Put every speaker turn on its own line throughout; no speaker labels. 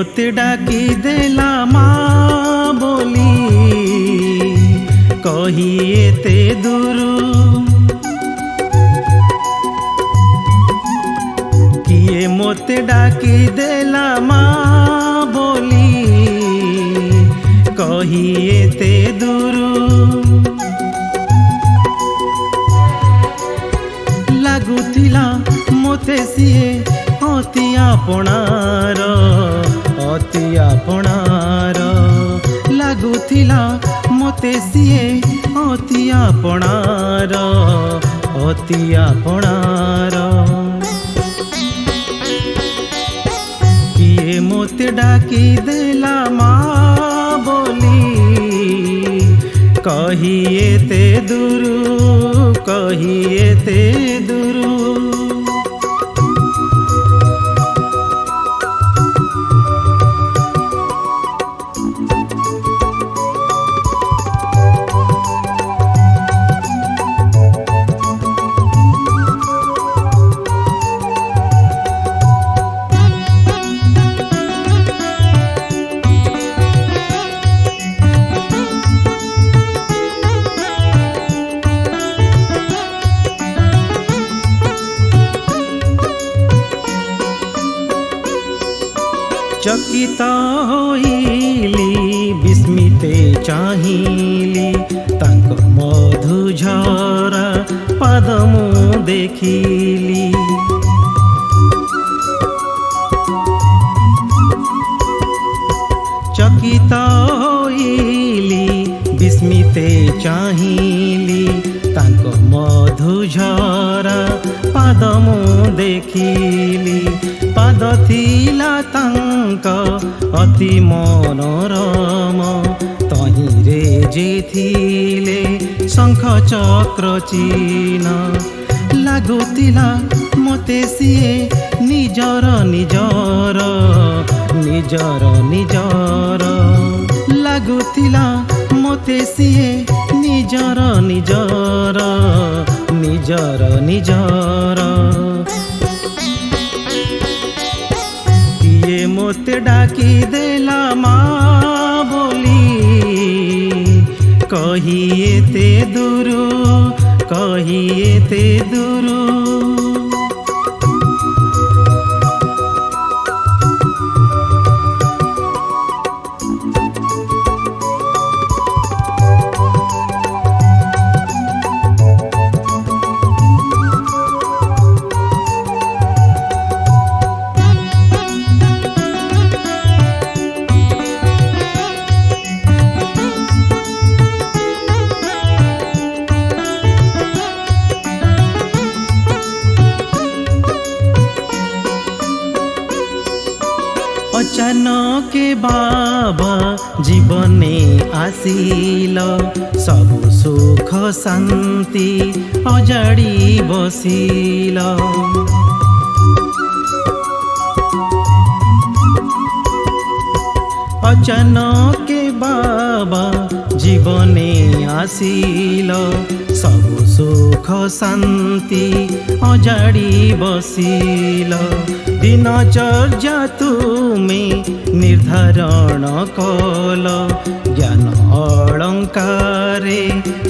मोते डाकी देला माँ बोली कही एते दूरू किए मोते डाकी देला माँ बोली कही एते दूरू लागुथिला मोते सिए अति आपणार लागुथिला मोते सिए अति आपणार किए मोते डाकी देला माँ बोली कही एते दूरू कही एते दूरू चकित होइली विस्मिते चाहिली तांक मधुझरा पाद मु देखिली चकित होइली विस्मिते चाहिली तांक मधुझरा पाद मु देखिली पाद थिला तांक अति मनोरम तहिरे जे थिले शंख चक्र चिन्ह लागुथिला मोते सिए निजर लागुथिला मोते सिए निजर किए मोते डाकी देला माँ बोली कही एते दूरू कही एते दूरू अचानक बाबा जीवने आसिल सबु सुख शांति अजाड़ी बसिल अचानक बाबा जीवने आसिल सबु सुख शांति अजाड़ी बसिल दिनचर्या तुमे निर्धारण कल ज्ञान अलंकारे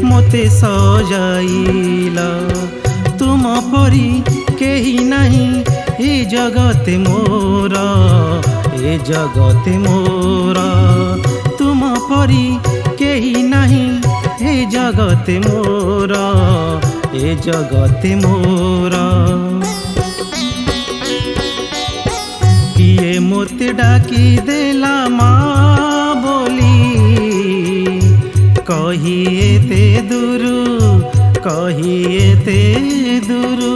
मोते सजाइल तुम परी केही नाही ए जगते मोर तुम परी केही नाही ए जगते मोर किए मोते डाकी देला माँ बोली कही एते दूरू कही एते दूरू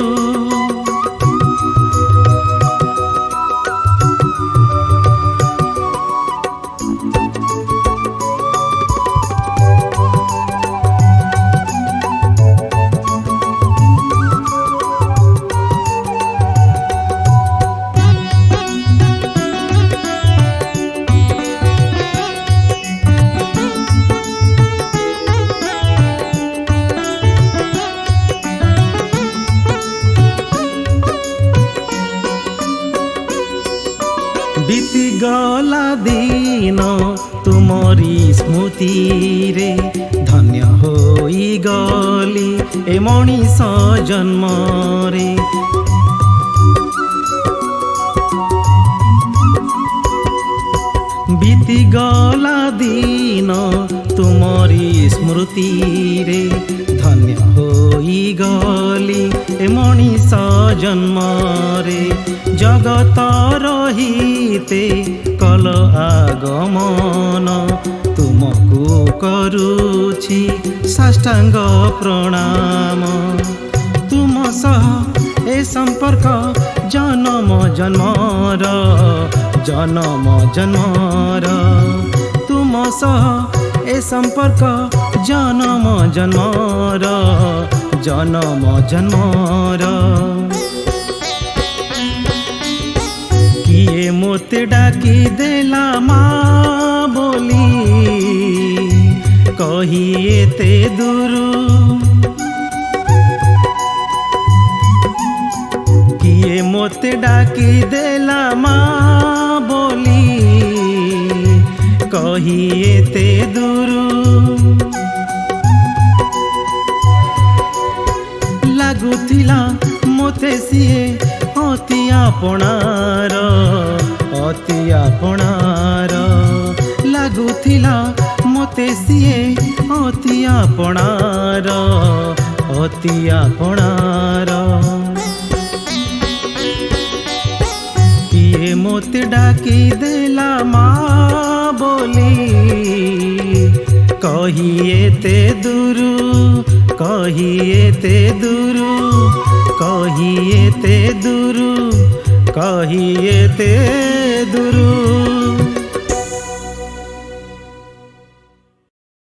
गला दिन तुमरी स्मृति रे धन्य होई गली ए मनीष जन्म रे। बीती गला दिन तुमरी स्मृति रे धन्य होई गली ए मनीष जन्म रे। जगत रहिते कल आगमन तुमको करुछि साष्टांग प्रणाम। तुम सह ए संपर्क जन्म जन्मर जन्म जन्मर। तुम सह ए संपर्क जन्म जन्मर जन्म जन्मर। किए मोते डाकी देला माँ बोली कही एते दूरू। किए मोते डाकी देला माँ बोली कही एते दूरू। लागुथिला मोते सिए अति आपणार अति आपणार। लागुथिला मोते सिए अति आपणार अति आपणार। किए मोते डाकी देला माँ बोली कही एते दूरू कही एते दूरू कही एते दूरू कही एते दूरू।